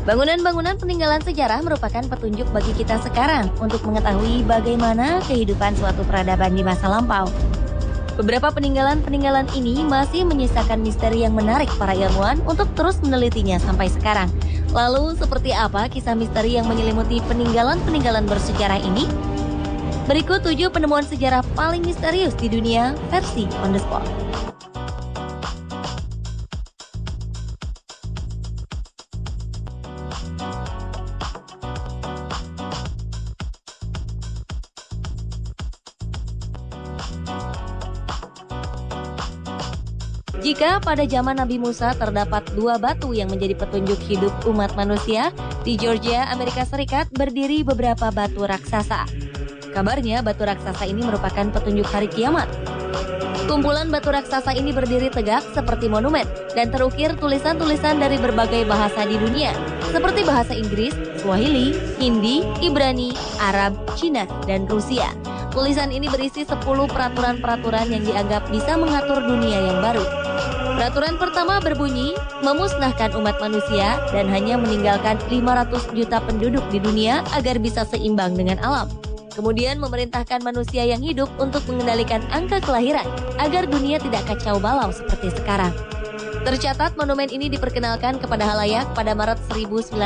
Bangunan-bangunan peninggalan sejarah merupakan petunjuk bagi kita sekarang untuk mengetahui bagaimana kehidupan suatu peradaban di masa lampau. Beberapa peninggalan-peninggalan ini masih menyisakan misteri yang menarik para ilmuwan untuk terus menelitinya sampai sekarang. Lalu, seperti apa kisah misteri yang menyelimuti peninggalan-peninggalan bersejarah ini? Berikut 7 penemuan sejarah paling misterius di dunia versi On The Spot. Jika pada zaman Nabi Musa terdapat 2 batu yang menjadi petunjuk hidup umat manusia, di Georgia, Amerika Serikat berdiri beberapa batu raksasa. Kabarnya batu raksasa ini merupakan petunjuk hari kiamat. Kumpulan batu raksasa ini berdiri tegak seperti monumen dan terukir tulisan-tulisan dari berbagai bahasa di dunia, seperti bahasa Inggris, Swahili, Hindi, Ibrani, Arab, Cina, dan Rusia. Tulisan ini berisi 10 peraturan-peraturan yang dianggap bisa mengatur dunia yang baru. Peraturan pertama berbunyi, memusnahkan umat manusia dan hanya meninggalkan 500 juta penduduk di dunia agar bisa seimbang dengan alam. Kemudian memerintahkan manusia yang hidup untuk mengendalikan angka kelahiran agar dunia tidak kacau balau seperti sekarang. Tercatat monumen ini diperkenalkan kepada halayak pada Maret 1980.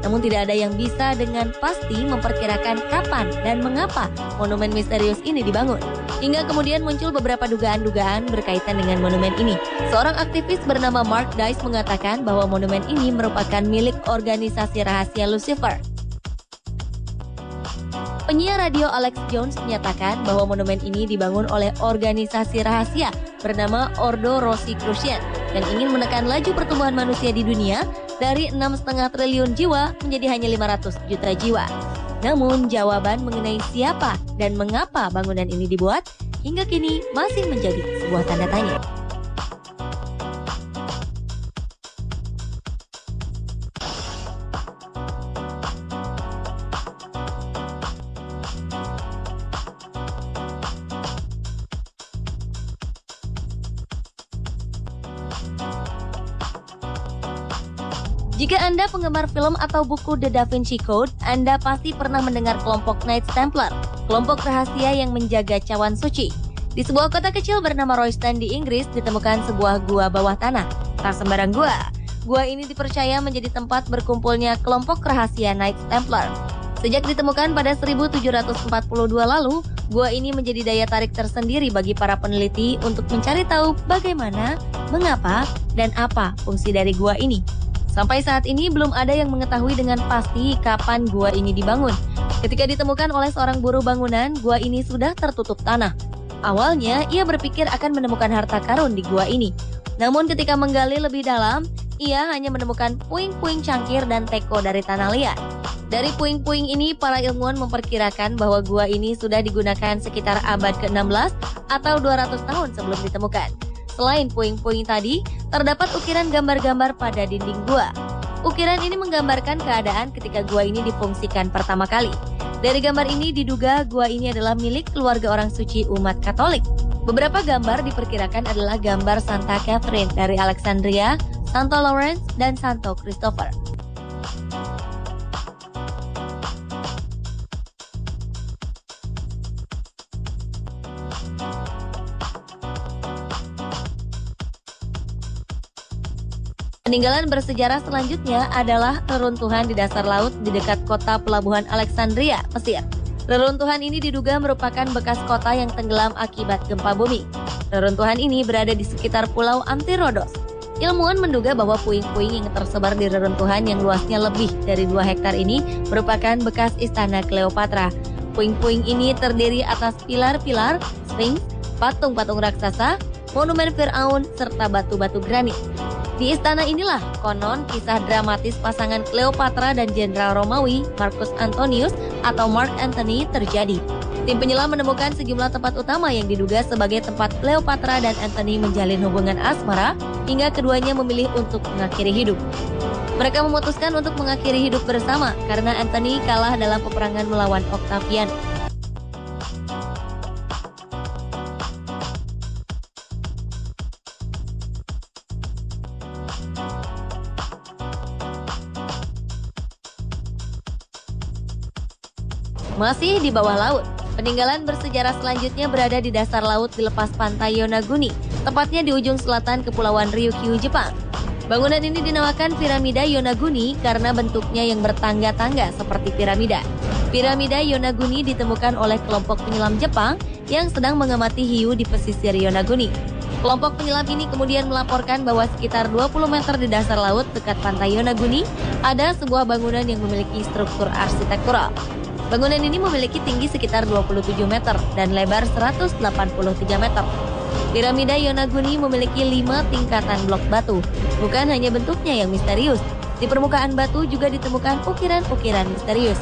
Namun tidak ada yang bisa dengan pasti memperkirakan kapan dan mengapa monumen misterius ini dibangun. Hingga kemudian muncul beberapa dugaan-dugaan berkaitan dengan monumen ini. Seorang aktivis bernama Mark Dice mengatakan bahwa monumen ini merupakan milik organisasi rahasia Lucifer. Penyiar radio Alex Jones menyatakan bahwa monumen ini dibangun oleh organisasi rahasia bernama Ordo Rosicrucian yang ingin menekan laju pertumbuhan manusia di dunia dari 6,5 triliun jiwa menjadi hanya 500 juta jiwa. Namun jawaban mengenai siapa dan mengapa bangunan ini dibuat hingga kini masih menjadi sebuah tanda tanya. Jika Anda penggemar film atau buku The Da Vinci Code, Anda pasti pernah mendengar kelompok Knights Templar, kelompok rahasia yang menjaga cawan suci. Di sebuah kota kecil bernama Royston di Inggris ditemukan sebuah gua bawah tanah. Tak sembarang gua. Gua ini dipercaya menjadi tempat berkumpulnya kelompok rahasia Knights Templar. Sejak ditemukan pada 1742 lalu, gua ini menjadi daya tarik tersendiri bagi para peneliti untuk mencari tahu bagaimana, mengapa, dan apa fungsi dari gua ini. Sampai saat ini belum ada yang mengetahui dengan pasti kapan gua ini dibangun. Ketika ditemukan oleh seorang buruh bangunan, gua ini sudah tertutup tanah. Awalnya, ia berpikir akan menemukan harta karun di gua ini. Namun ketika menggali lebih dalam, ia hanya menemukan puing-puing cangkir dan teko dari tanah liat. Dari puing-puing ini, para ilmuwan memperkirakan bahwa gua ini sudah digunakan sekitar abad ke-16 atau 200 tahun sebelum ditemukan. Selain puing-puing tadi, terdapat ukiran gambar-gambar pada dinding gua. Ukiran ini menggambarkan keadaan ketika gua ini difungsikan pertama kali. Dari gambar ini diduga gua ini adalah milik keluarga orang suci umat Katolik. Beberapa gambar diperkirakan adalah gambar Santa Catherine dari Alexandria, Santo Lawrence, dan Santo Christopher. Peninggalan bersejarah selanjutnya adalah reruntuhan di dasar laut di dekat kota pelabuhan Alexandria, Mesir. Reruntuhan ini diduga merupakan bekas kota yang tenggelam akibat gempa bumi. Reruntuhan ini berada di sekitar pulau Antirodos. Ilmuwan menduga bahwa puing-puing yang tersebar di reruntuhan yang luasnya lebih dari 2 hektar ini merupakan bekas istana Cleopatra. Puing-puing ini terdiri atas pilar-pilar, sphinx, patung-patung raksasa, monumen Firaun, serta batu-batu granit. Di istana inilah konon kisah dramatis pasangan Cleopatra dan Jenderal Romawi Marcus Antonius atau Mark Antony terjadi. Tim penyelam menemukan sejumlah tempat utama yang diduga sebagai tempat Cleopatra dan Antony menjalin hubungan asmara hingga keduanya memilih untuk mengakhiri hidup. Mereka memutuskan untuk mengakhiri hidup bersama karena Antony kalah dalam peperangan melawan Octavian. Masih di bawah laut, peninggalan bersejarah selanjutnya berada di dasar laut di lepas pantai Yonaguni, tepatnya di ujung selatan Kepulauan Ryukyu, Jepang. Bangunan ini dinamakan Piramida Yonaguni karena bentuknya yang bertangga-tangga seperti piramida. Piramida Yonaguni ditemukan oleh kelompok penyelam Jepang yang sedang mengamati hiu di pesisir Yonaguni. Kelompok penyelam ini kemudian melaporkan bahwa sekitar 20 meter di dasar laut dekat pantai Yonaguni ada sebuah bangunan yang memiliki struktur arsitektural. Bangunan ini memiliki tinggi sekitar 27 meter dan lebar 183 meter. Piramida Yonaguni memiliki 5 tingkatan blok batu. Bukan hanya bentuknya yang misterius, di permukaan batu juga ditemukan ukiran-ukiran misterius.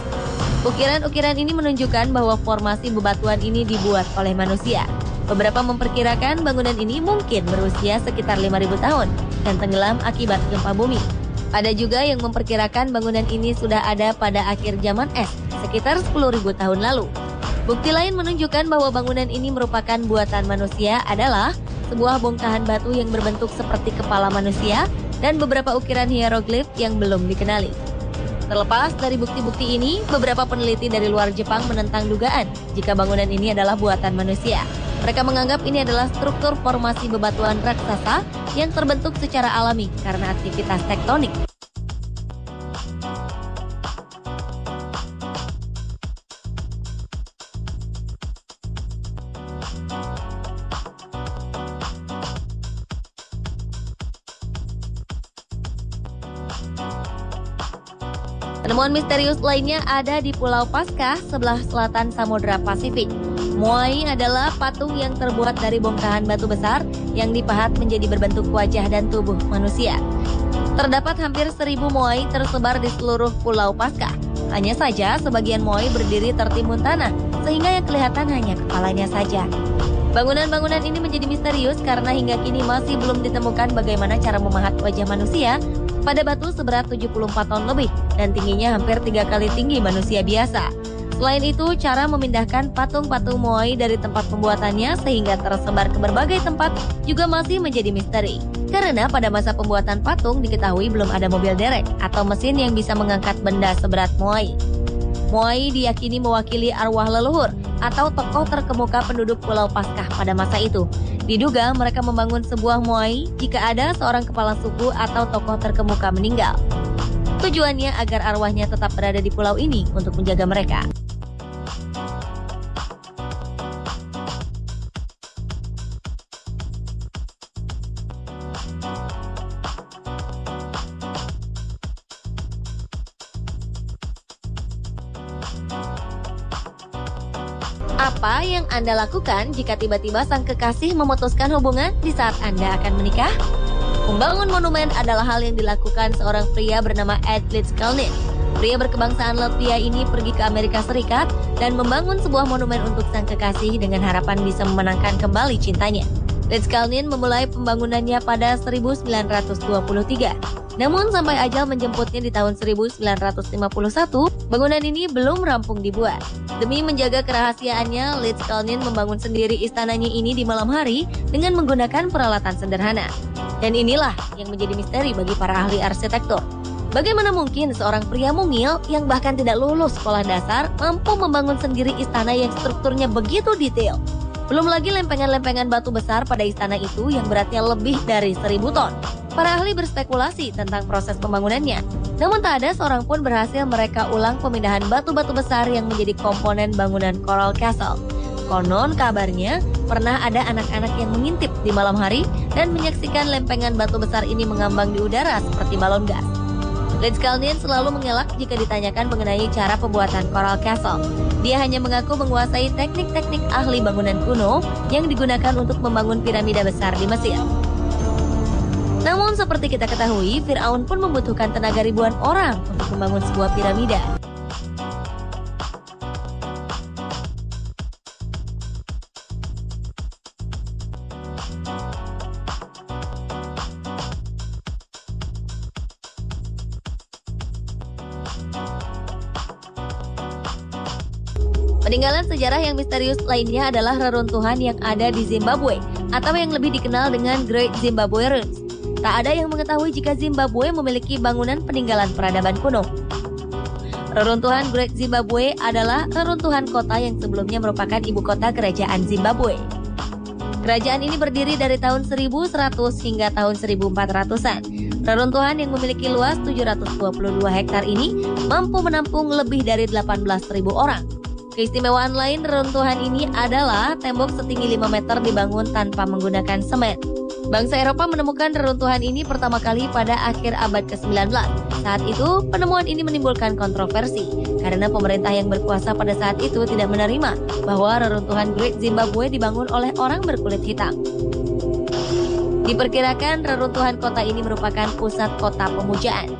Ukiran-ukiran ini menunjukkan bahwa formasi bebatuan ini dibuat oleh manusia. Beberapa memperkirakan bangunan ini mungkin berusia sekitar 5.000 tahun dan tenggelam akibat gempa bumi. Ada juga yang memperkirakan bangunan ini sudah ada pada akhir zaman es, sekitar 10.000 tahun lalu. Bukti lain menunjukkan bahwa bangunan ini merupakan buatan manusia adalah sebuah bongkahan batu yang berbentuk seperti kepala manusia dan beberapa ukiran hieroglif yang belum dikenali. Terlepas dari bukti-bukti ini, beberapa peneliti dari luar Jepang menentang dugaan jika bangunan ini adalah buatan manusia. Mereka menganggap ini adalah struktur formasi bebatuan raksasa yang terbentuk secara alami karena aktivitas tektonik. Penemuan misterius lainnya ada di Pulau Paskah sebelah selatan Samudra Pasifik. Moai adalah patung yang terbuat dari bongkahan batu besar yang dipahat menjadi berbentuk wajah dan tubuh manusia. Terdapat hampir 1.000 moai tersebar di seluruh Pulau Paskah. Hanya saja sebagian moai berdiri tertimbun tanah, sehingga yang kelihatan hanya kepalanya saja. Bangunan-bangunan ini menjadi misterius karena hingga kini masih belum ditemukan bagaimana cara memahat wajah manusia pada batu seberat 74 ton lebih dan tingginya hampir 3 kali tinggi manusia biasa. Selain itu, cara memindahkan patung-patung moai dari tempat pembuatannya sehingga tersebar ke berbagai tempat juga masih menjadi misteri. Karena pada masa pembuatan patung diketahui belum ada mobil derek atau mesin yang bisa mengangkat benda seberat moai. Moai diyakini mewakili arwah leluhur atau tokoh terkemuka penduduk Pulau Paskah pada masa itu. Diduga mereka membangun sebuah moai jika ada seorang kepala suku atau tokoh terkemuka meninggal. Tujuannya agar arwahnya tetap berada di pulau ini untuk menjaga mereka. Apa yang Anda lakukan jika tiba-tiba sang kekasih memutuskan hubungan di saat Anda akan menikah? Membangun monumen adalah hal yang dilakukan seorang pria bernama Ed Litzkalnin. Pria berkebangsaan Latvia ini pergi ke Amerika Serikat dan membangun sebuah monumen untuk sang kekasih dengan harapan bisa memenangkan kembali cintanya. Litzkalnin memulai pembangunannya pada 1923. Namun sampai ajal menjemputnya di tahun 1951, bangunan ini belum rampung dibuat. Demi menjaga kerahasiaannya, Litzkalnin membangun sendiri istananya ini di malam hari dengan menggunakan peralatan sederhana. Dan inilah yang menjadi misteri bagi para ahli arsitektur. Bagaimana mungkin seorang pria mungil yang bahkan tidak lulus sekolah dasar mampu membangun sendiri istana yang strukturnya begitu detail? Belum lagi lempengan-lempengan batu besar pada istana itu yang beratnya lebih dari 1.000 ton. Para ahli berspekulasi tentang proses pembangunannya. Namun tak ada seorang pun berhasil mereka ulang pemindahan batu-batu besar yang menjadi komponen bangunan Coral Castle. Konon kabarnya pernah ada anak-anak yang mengintip di malam hari dan menyaksikan lempengan batu besar ini mengambang di udara seperti balon gas. Litzkalnin selalu mengelak jika ditanyakan mengenai cara pembuatan Coral Castle. Dia hanya mengaku menguasai teknik-teknik ahli bangunan kuno yang digunakan untuk membangun piramida besar di Mesir. Namun seperti kita ketahui, Firaun pun membutuhkan tenaga ribuan orang untuk membangun sebuah piramida. Peninggalan sejarah yang misterius lainnya adalah reruntuhan yang ada di Zimbabwe atau yang lebih dikenal dengan Great Zimbabwe Ruins. Tak ada yang mengetahui jika Zimbabwe memiliki bangunan peninggalan peradaban kuno. Reruntuhan Great Zimbabwe adalah reruntuhan kota yang sebelumnya merupakan ibu kota kerajaan Zimbabwe. Kerajaan ini berdiri dari tahun 1100 hingga tahun 1400-an. Reruntuhan yang memiliki luas 722 hektar ini mampu menampung lebih dari 18.000 orang. Keistimewaan lain reruntuhan ini adalah tembok setinggi 5 meter dibangun tanpa menggunakan semen. Bangsa Eropa menemukan reruntuhan ini pertama kali pada akhir abad ke-19. Saat itu, penemuan ini menimbulkan kontroversi karena pemerintah yang berkuasa pada saat itu tidak menerima bahwa reruntuhan Great Zimbabwe dibangun oleh orang berkulit hitam. Diperkirakan reruntuhan kota ini merupakan pusat kota pemujaan.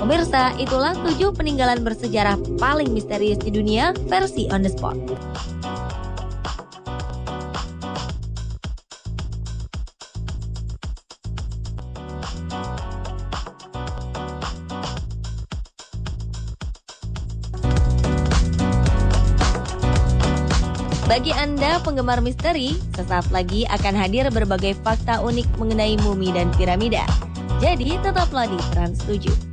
Pemirsa, itulah 7 peninggalan bersejarah paling misterius di dunia versi On The Spot. Bagi Anda penggemar misteri, sesaat lagi akan hadir berbagai fakta unik mengenai mumi dan piramida. Jadi tetaplah di Trans 7.